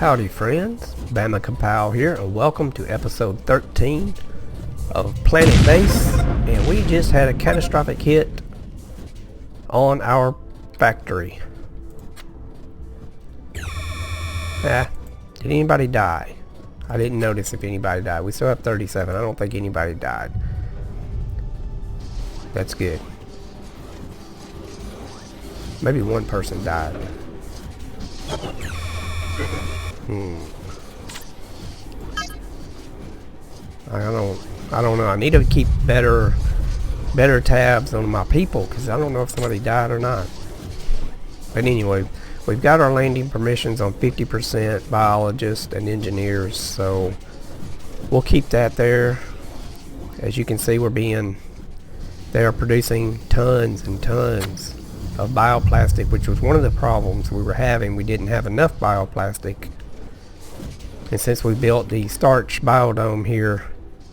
Howdy friends, BamaKaPow here, and welcome to episode 13 of Planetbase. And we just had a catastrophic hit on our factory. Did anybody die? I didn't notice if anybody died. We still have 37. I don't think anybody died. That's good. Maybe one person died. I don't know. I need to keep better tabs on my people, because I don't know if somebody died or not. But anyway, we've got our landing permissions on 50% biologists and engineers, so we'll keep that there. As you can see, they are producing tons and tons of bioplastic, which was one of the problems we were having. We didn't have enough bioplastic. And since we built the starch biodome here,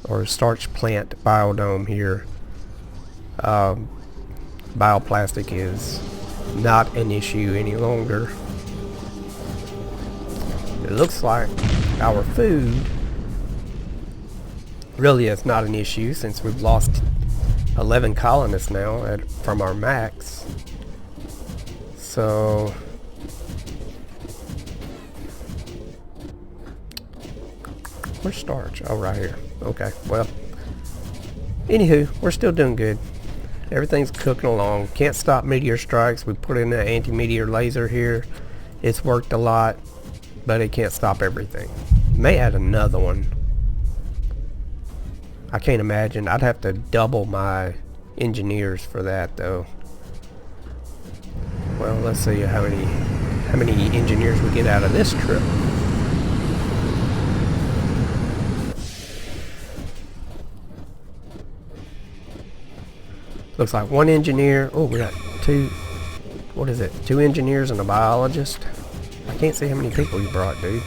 or starch plant biodome here, bioplastic is not an issue any longer. It looks like our food really is not an issue, since we've lost 11 colonists now from our max. So where's starch? Oh, right here. Okay, well, anywho, we're still doing good. Everything's cooking along. Can't stop meteor strikes. We put in an anti-meteor laser here. It's worked a lot, but it can't stop everything. May add another one. I can't imagine. I'd have to double my engineers for that, though. Well, let's see how many engineers we get out of this trip. Looks like one engineer. Oh, we got two. What is it? 2 engineers and a biologist. I can't see how many people you brought, dude.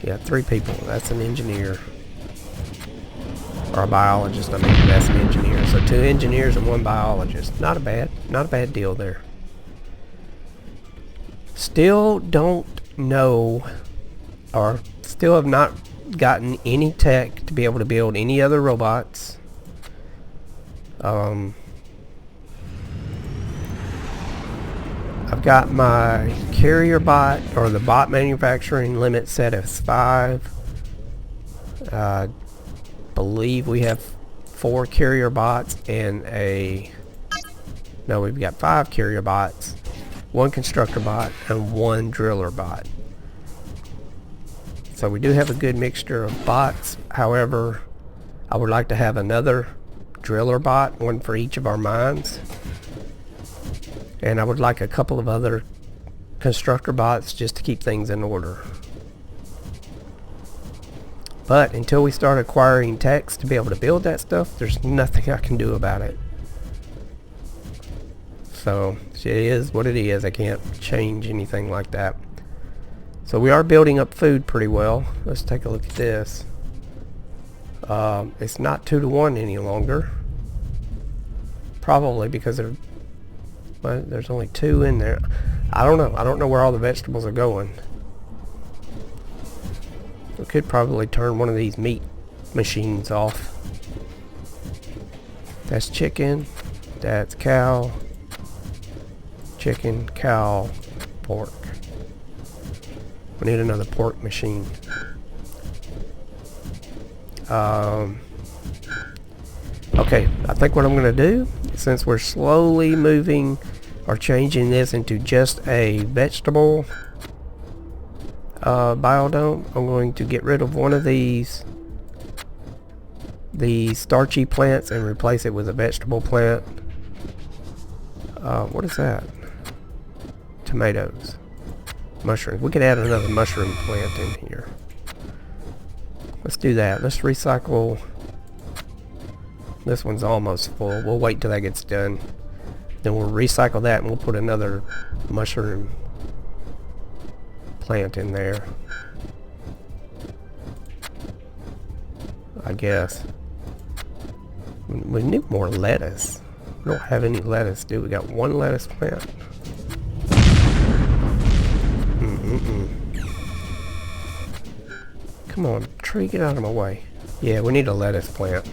Yeah, 3 people. That's an engineer. Or a biologist, I mean, that's an engineer. So 2 engineers and 1 biologist. Not a bad deal there. Still don't know, or still have not gotten any tech to be able to build any other robots. I've got my carrier bot, or the bot manufacturing limit set as 5. Believe we have 4 carrier bots and we've got 5 carrier bots, 1 constructor bot, and 1 driller bot. So we do have a good mixture of bots. However, I would like to have another driller bot, 1 for each of our mines, and I would like a couple of other constructor bots just to keep things in order. But until we start acquiring techs to be able to build that stuff, there's nothing I can do about it. So it is what it is. I can't change anything like that. So we are building up food pretty well. Let's take a look at this. It's not 2-to-1 any longer. Probably because there's only 2 in there. I don't know. I don't know where all the vegetables are going. We could probably turn one of these meat machines off. That's chicken. That's cow. Chicken, cow, pork. We need another pork machine. Okay, I think what I'm going to do, since we're slowly moving or changing this into just a vegetable biodome, I'm going to get rid of one of the starchy plants and replace it with a vegetable plant. What is that? Tomatoes. Mushrooms. We could add another mushroom plant in here. Let's do that. Let's recycle. This one's almost full. We'll wait till that gets done. Then we'll recycle that and we'll put another mushroom plant in there, I guess. We need more lettuce. We don't have any lettuce, do we? Got 1 lettuce plant. Come on, tree, get out of my way. Yeah, we need a lettuce plant.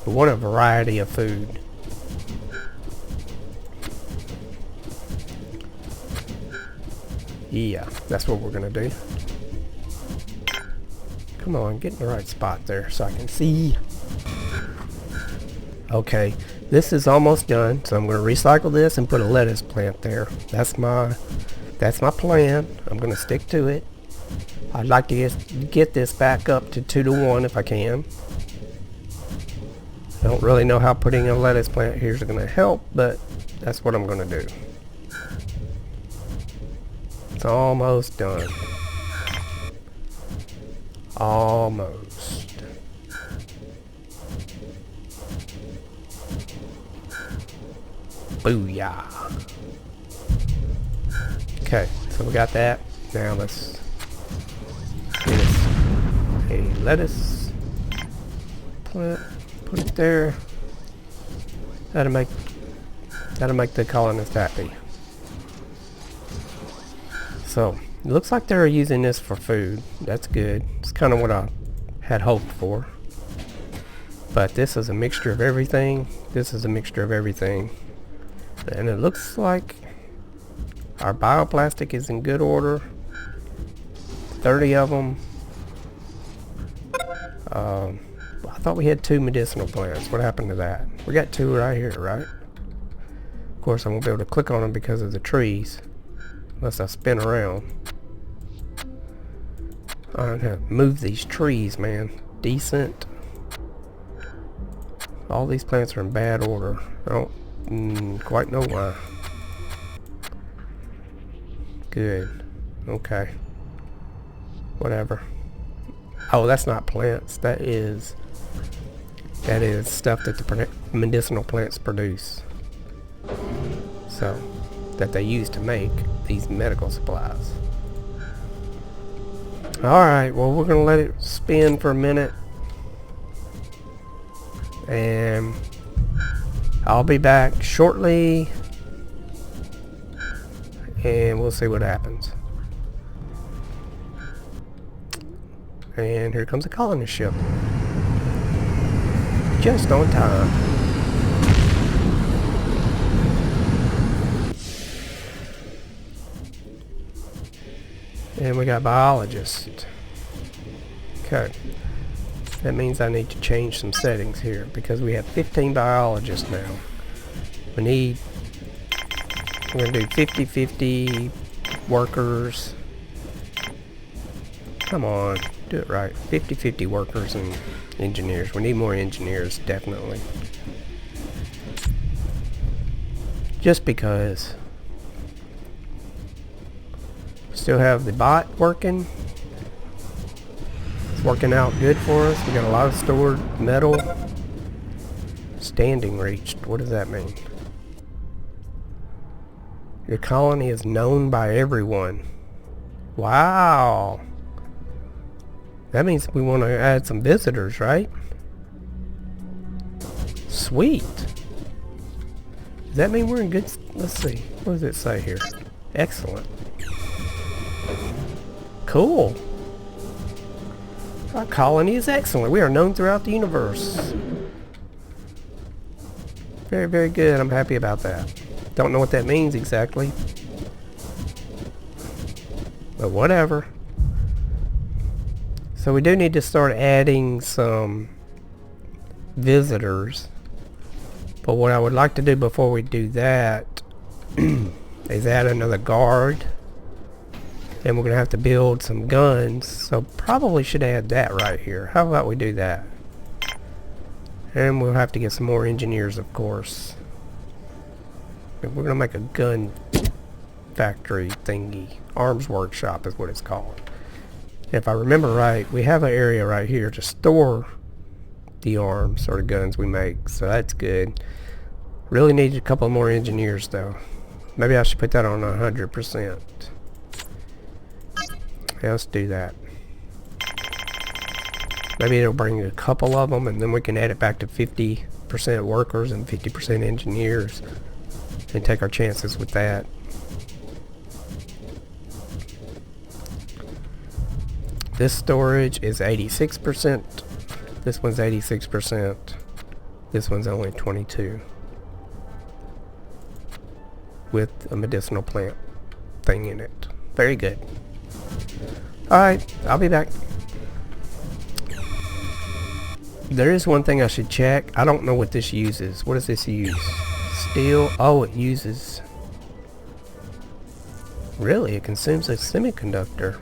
We want a variety of food. Yeah, that's what we're gonna do. Come on, get in the right spot there so I can see. Okay, this is almost done, so I'm gonna recycle this and put a lettuce plant there. That's my plan. I'm gonna stick to it. I'd like to get this back up to 2-to-1 if I can. I don't really know how putting a lettuce plant here is gonna help, but that's what I'm gonna do. It's almost done. Almost. Booyah. Okay, so we got that. Now let's get us a lettuce plant. Put it there. That'll make the colonists happy. So, it looks like they're using this for food. That's good. It's kind of what I had hoped for. But this is a mixture of everything. This is a mixture of everything. And it looks like our bioplastic is in good order. 30 of them. I thought we had 2 medicinal plants. What happened to that? We got 2 right here, right? Of course, I won't be able to click on them because of the trees. Unless I spin around. I don't have to move these trees, man. Decent. All these plants are in bad order. I don't quite know why. Good. Okay. Whatever. Oh, that's not plants. That is stuff that the medicinal plants produce. So, that they use to make these medical supplies. Alright, well, we're gonna let it spin for a minute. And I'll be back shortly. And we'll see what happens. And here comes a colonist ship. Just on time. And we got biologist. Okay. That means I need to change some settings here because we have 15 biologists now. We're going to do 50-50 workers. Come on, do it right. 50-50 workers and engineers. We need more engineers, definitely. Just because. Still have the bot working. It's working out good for us. We got a lot of stored metal. Standing reached. What does that mean? Your colony is known by everyone. Wow. That means we want to add some visitors, right? Sweet. Does that mean we're in good... Let's see. What does it say here? Excellent. Cool. Our colony is excellent. We are known throughout the universe. Very, very good. I'm happy about that. Don't know what that means exactly. But whatever. So we do need to start adding some visitors. But what I would like to do before we do that is add another guard. And we're going to have to build some guns. So probably should add that right here. How about we do that? And we'll have to get some more engineers, of course. We're going to make a gun factory thingy. Arms workshop is what it's called. If I remember right, we have an area right here to store the arms or the guns we make. So that's good. Really need a couple more engineers though. Maybe I should put that on 100%. Yeah, let's do that. Maybe it'll bring a couple of them and then we can add it back to 50% workers and 50% engineers and take our chances with that. This storage is 86%. This one's 86%. This one's only 22. With a medicinal plant thing in it. Very good. Alright, I'll be back. There is one thing I should check. I don't know what this uses. What does this use? Steel. Oh, it uses... Really? It consumes a semiconductor.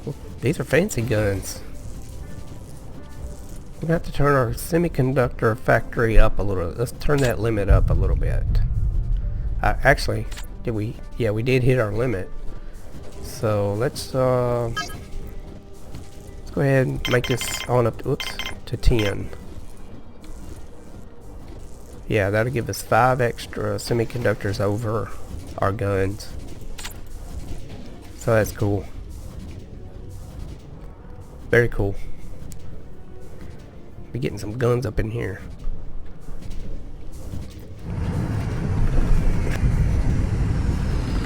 Well, these are fancy guns. We're gonna have to turn our semiconductor factory up a little. Let's turn that limit up a little bit. Actually, did we? Yeah, we did hit our limit. So let's go ahead and make this on up to, to 10. Yeah, that'll give us 5 extra semiconductors over our guns. So that's cool. Very cool. We're getting some guns up in here.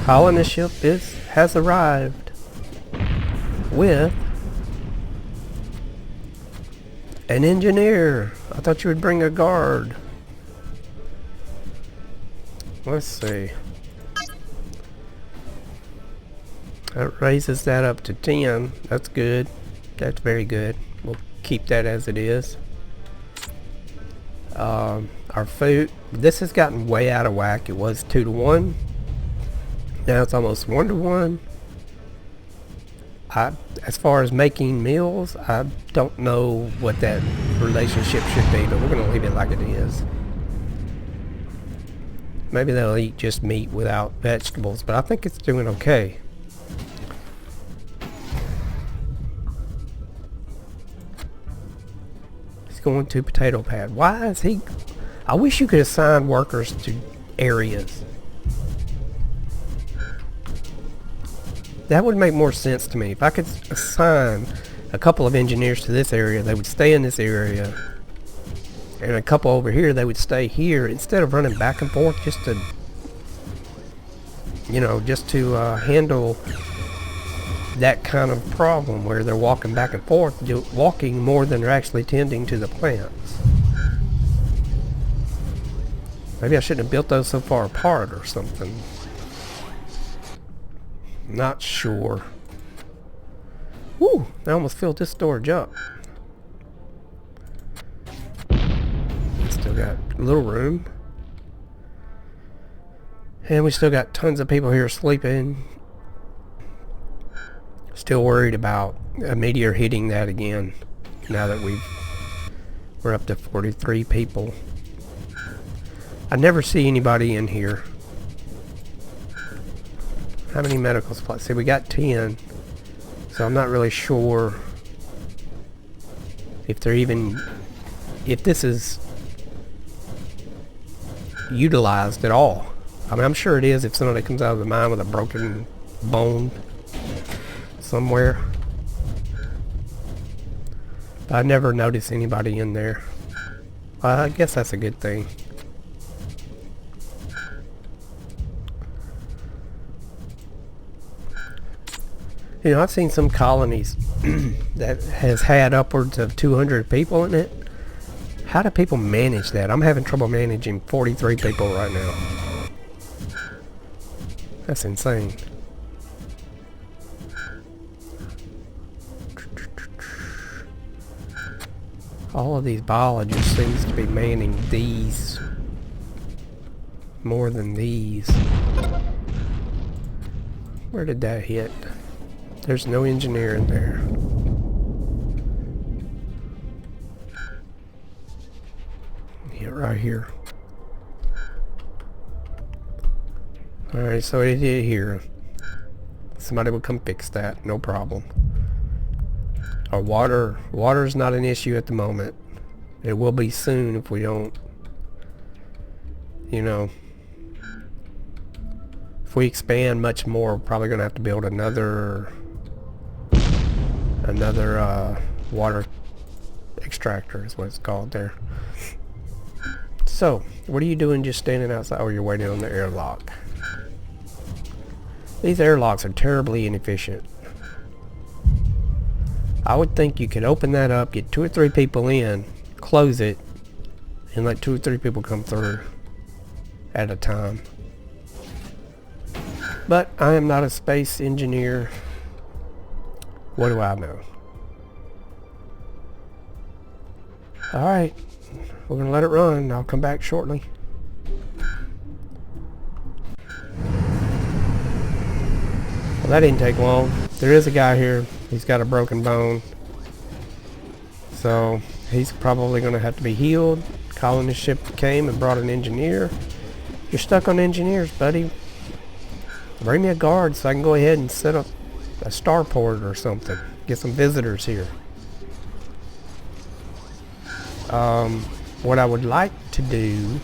Colonist ship has arrived with an engineer. I thought you would bring a guard. Let's see. That raises that up to 10. That's good. That's very good. We'll keep that as it is. Our food. This has gotten way out of whack. It was 2 to 1. Now it's almost 1 to 1. As far as making meals, I don't know what that relationship should be, but we're going to leave it like it is. Maybe they'll eat just meat without vegetables, but I think it's doing okay. He's going to potato pad. Why is he... I wish you could assign workers to areas. That would make more sense to me. If I could assign a couple of engineers to this area, they would stay in this area. And a couple over here, they would stay here instead of running back and forth just to, you know, just to handle that kind of problem where they're walking back and forth, walking more than they're actually tending to the plants. Maybe I shouldn't have built those so far apart or something. Not sure. Woo! I almost filled this storage up. Still got a little room. And we still got tons of people here sleeping. Still worried about a meteor hitting that again. Now that we're up to 43 people. I never see anybody in here. How many medical supplies? See, we got 10. So I'm not really sure if they're even... if this is utilized at all. I mean, I'm sure it is if somebody comes out of the mine with a broken bone somewhere. But I never notice anybody in there. Well, I guess that's a good thing. You know, I've seen some colonies that has had upwards of 200 people in it. How do people manage that? I'm having trouble managing 43 people right now. That's insane. All of these biologists seems to be manning these more than these. Where did that hit? There's no engineer in there. Yeah, right here. Alright, so it hit here. Somebody will come fix that, no problem. Our water's not an issue at the moment. It will be soon if we don't, you know, if we expand much more, we're probably gonna have to build another water extractor is what it's called there. So, what are you doing just standing outside? Oh, you're waiting on the airlock. These airlocks are terribly inefficient. I would think you could open that up, get 2 or 3 people in, close it, and let 2 or 3 people come through at a time. But I am not a space engineer. What do I know? Alright, we're going to let it run. I'll come back shortly. Well, that didn't take long. There is a guy here. He's got a broken bone. So he's probably going to have to be healed. Colonist ship came and brought an engineer. You're stuck on engineers, buddy. Bring me a guard so I can go ahead and set up a starport or something. Get some visitors here. What I would like to do...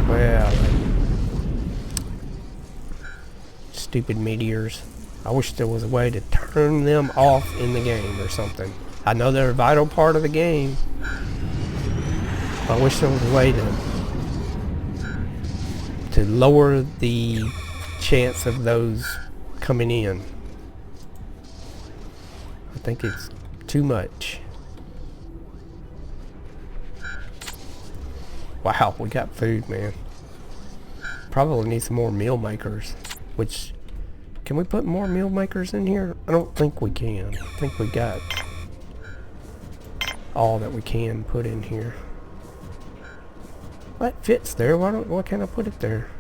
Well... Stupid meteors. I wish there was a way to turn them off in the game or something. I know they're a vital part of the game. I wish there was a way to lower the chance of those coming in. I think it's too much. Wow, we got food, man. Probably need some more meal makers. Which, can we put more meal makers in here? I don't think we can. I think we got all that we can put in here. Well, that fits there. Why can't I put it there?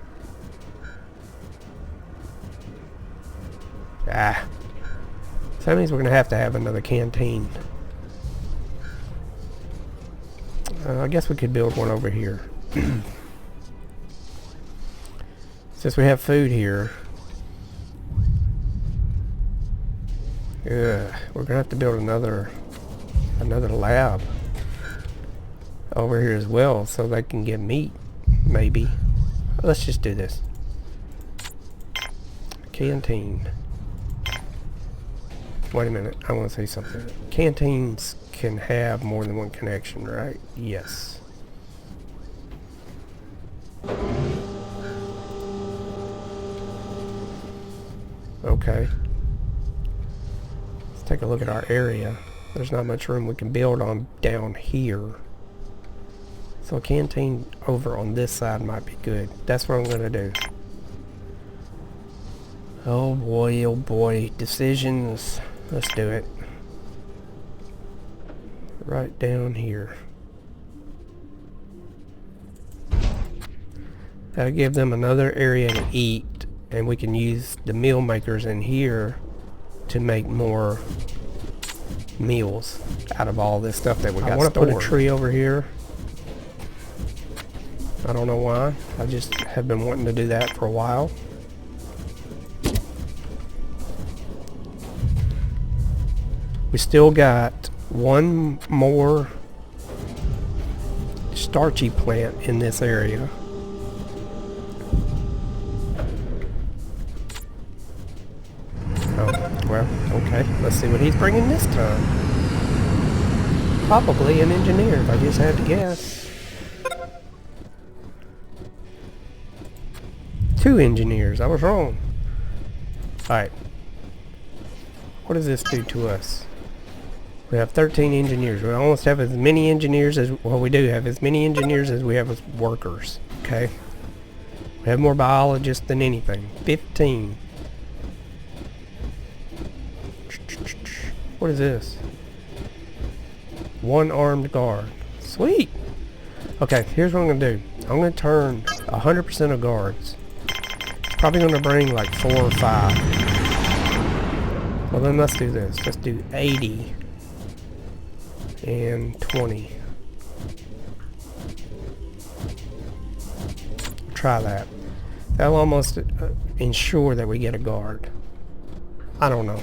Ah. So that means we're going to have another canteen. I guess we could build one over here. Since we have food here. Yeah, we're going to have to build another lab over here as well so they can get meat, maybe. Let's just do this. Canteen. Wait a minute, I want to say something. Canteens can have more than one connection, right? Yes. Okay. Let's take a look at our area. There's not much room we can build on down here. So a canteen over on this side might be good. That's what I'm going to do. Oh boy, decisions. Let's do it. Right down here. That'll give them another area to eat, and we can use the meal makers in here to make more meals out of all this stuff that we got stored. I want to put a tree over here. I don't know why. I just have been wanting to do that for a while. We still got one more starchy plant in this area. Oh, well, okay. Let's see what he's bringing this time. Probably an engineer, if I just had to guess. 2 engineers. I was wrong. Alright. What does this do to us? We have 13 engineers. We almost have as many engineers as... Well, we do have as many engineers as we have as workers. Okay? We have more biologists than anything. 15. What is this? 1 armed guard. Sweet! Okay, here's what I'm going to do. I'm going to turn 100% of guards. Probably going to bring like 4 or 5. Well, then let's do this. Let's do 80 and 20. Try that. That'll almost ensure that we get a guard. I don't know.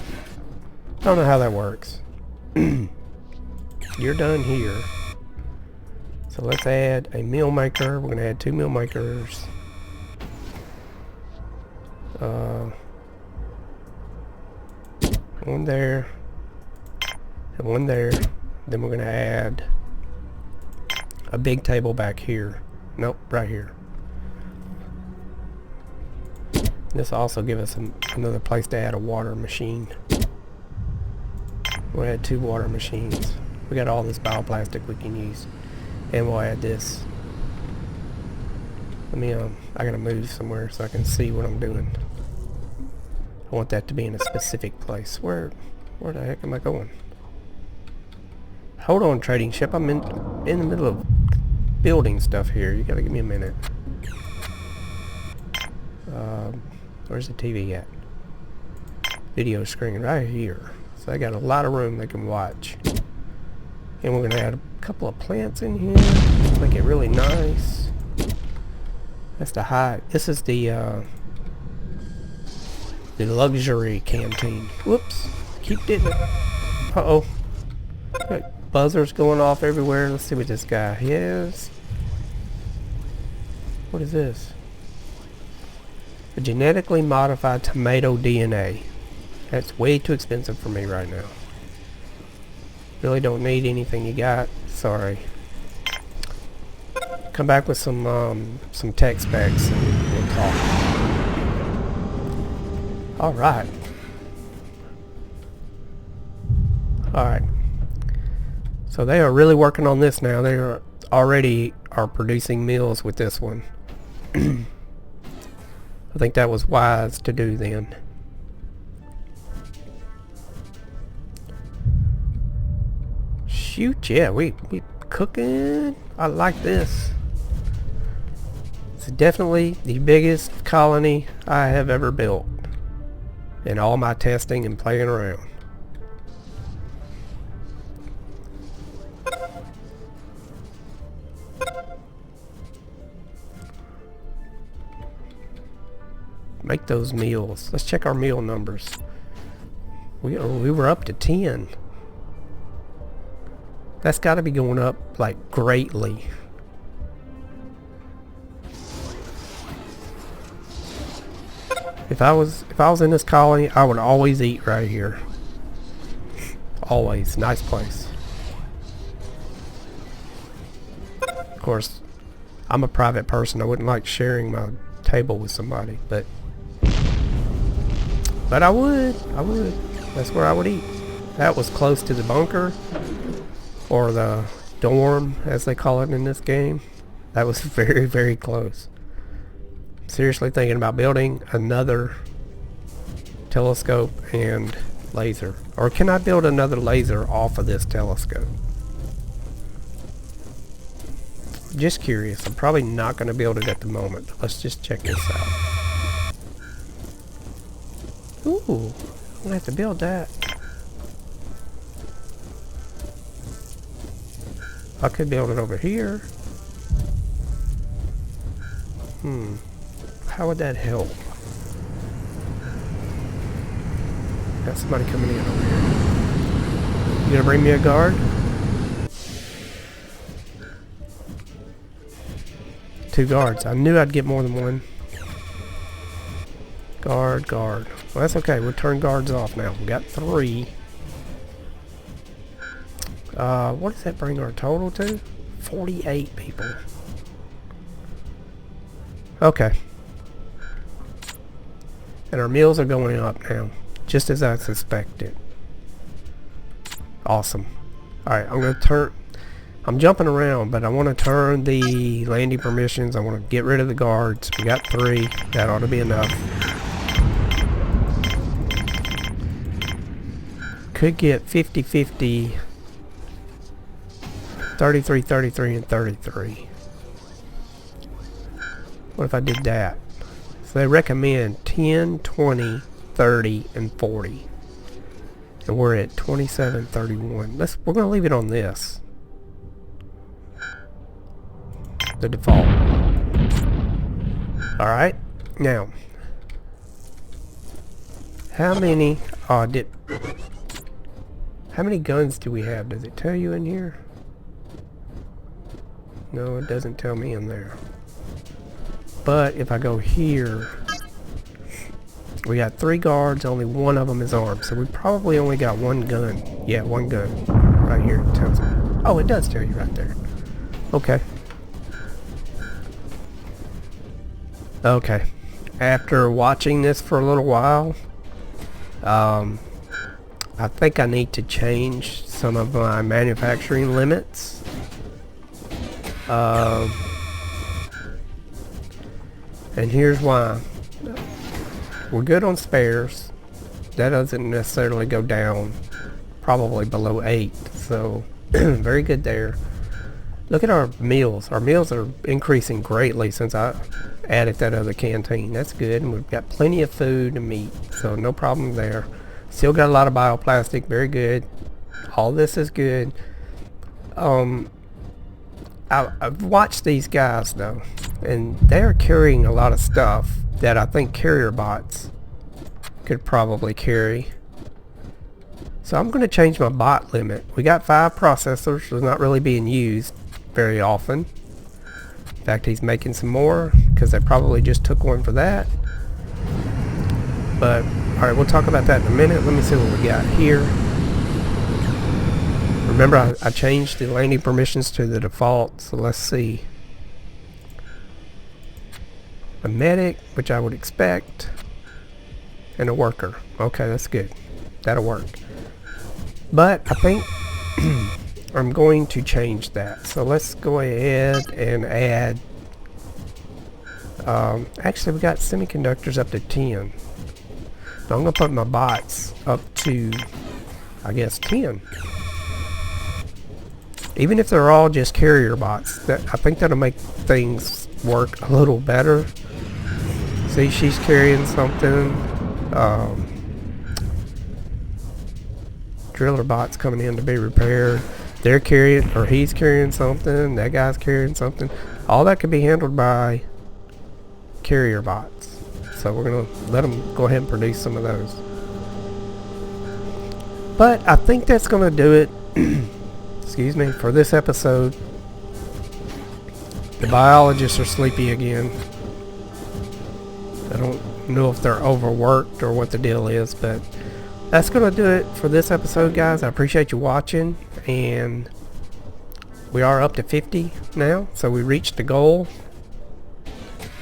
I don't know how that works. You're done here. So let's add a meal maker. We're going to add 2 meal makers. One there. And one there. Then we're going to add a big table back here. Nope, right here. This will also give us another place to add a water machine. We'll add 2 water machines. We got all this bioplastic we can use. And we'll add this. Let me, I gotta move somewhere so I can see what I'm doing. I want that to be in a specific place. Where the heck am I going? Hold on, trading ship. I'm in the middle of building stuff here. You gotta give me a minute. Where's the TV at? Video screen right here. So I got a lot of room they can watch. And we're gonna add a couple of plants in here. Make it really nice. That's the high. This is the luxury canteen. Whoops. Keep doing it. Uh-oh. Got buzzers going off everywhere. Let's see what this guy has. What is this? A genetically modified tomato DNA. That's way too expensive for me right now. Really don't need anything you got. Sorry. Come back with some tech specs and we'll talk. Alright. Alright. So they are really working on this now. They are already producing meals with this one. I think that was wise to do then. Shoot, yeah, we cooking. I like this. It's definitely the biggest colony I have ever built in all my testing and playing around. Make those meals. Let's check our meal numbers. We were up to 10. That's got to be going up like greatly. If I was in this colony, I would always eat right here. Always. Nice place. Of course, I'm a private person. I wouldn't like sharing my table with somebody, but I would. That's where I would eat. That was close to the bunker, or the dorm, as they call it in this game. That was very, very close. Seriously thinking about building another telescope and laser. Or can I build another laser off of this telescope? Just curious. I'm probably not going to build it at the moment. Let's just check this out. Ooh, I'm gonna have to build that. I could build it over here. How would that help? Got somebody coming in over here. You gonna bring me a guard? Two guards. I knew I'd get more than one. Guard. Well, that's okay. We'll turn guards off now. We got 3. What does that bring our total to? 48 people. Okay. And our meals are going up now, just as I suspected. Awesome. Alright, I'm jumping around, but I want to turn the landing permissions. I want to get rid of the guards. We got 3. That ought to be enough. Could get 50-50, 33, and 33. What if I did that? So they recommend 10, 20, 30, and 40. And we're at 27, 31. We're going to leave it on this. The default. Alright. Now. How many guns do we have? Does it tell you in here? No, it doesn't tell me in there. But if I go here, we got 3 guards, only one of them is armed. So we probably only got 1 gun. Yeah, 1 gun. Right here it tells me. Oh, it does tell you right there. Okay. Okay. After watching this for a little while, I think I need to change some of my manufacturing limits. And here's why. We're good on spares. That doesn't necessarily go down, probably below 8, so very good there. Look at our meals. Our meals are increasing greatly since I added that other canteen. That's good, and we've got plenty of food and meat, so no problem there. Still got a lot of bioplastic, very good. All this is good. I've watched these guys though, and they're carrying a lot of stuff that I think carrier bots could probably carry. So I'm going to change my bot limit. We got 5 processors, so it's not really being used very often. In fact, he's making some more because they probably just took one for that. But alright, we'll talk about that in a minute. Let me see what we got here. Remember, I changed the landing permissions to the default, so let's see. A medic, which I would expect, and a worker. Okay, that's good. That'll work. But I think I'm going to change that. So let's go ahead and add. Actually, we got semiconductors up to 10. So I'm going to put my bots up to, I guess, 10. Even if they're all just carrier bots, I think that'll make things work a little better. See, she's carrying something. Driller bots coming in to be repaired. They're carrying, or he's carrying something. That guy's carrying something. All that can be handled by carrier bots. So we're gonna let them go ahead and produce some of those. But I think that's gonna do it. Excuse me, for this episode. The biologists are sleepy again. I don't know if they're overworked or what the deal is, but that's going to do it for this episode, guys. I appreciate you watching, and we are up to 50 now, so we reached the goal.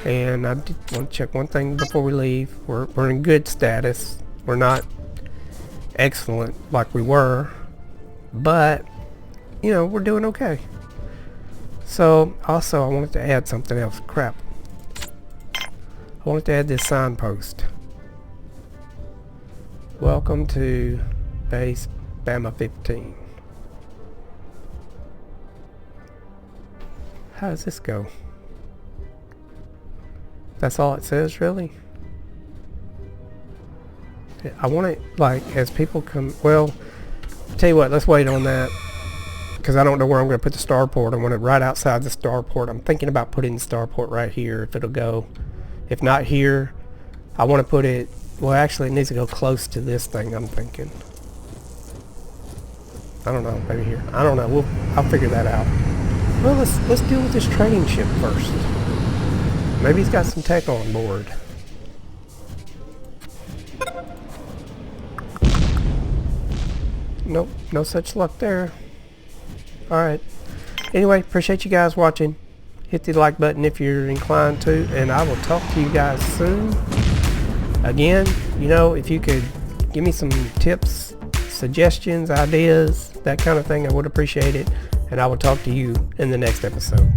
And I did want to check one thing before we leave. We're in good status. We're not excellent like we were, but you know, we're doing okay. So also I wanted to add something else. Crap. I wanted to add this signpost. Welcome to base Bama 15. How does this go? That's all it says, really? I want it, like, as people come, well, tell you what, let's wait on that, because I don't know where I'm going to put the starport. I want it right outside the starport. I'm thinking about putting the starport right here, if it'll go. If not here, I want to put it, well, actually it needs to go close to this thing, I'm thinking. I don't know, maybe here. I don't know, I'll figure that out. Well, let's deal with this trading ship first. Maybe he's got some tech on board. Nope, no such luck there. Alright. Anyway, appreciate you guys watching. Hit the like button if you're inclined to, and I will talk to you guys soon. Again, you know, if you could give me some tips, suggestions, ideas, that kind of thing, I would appreciate it. And I will talk to you in the next episode.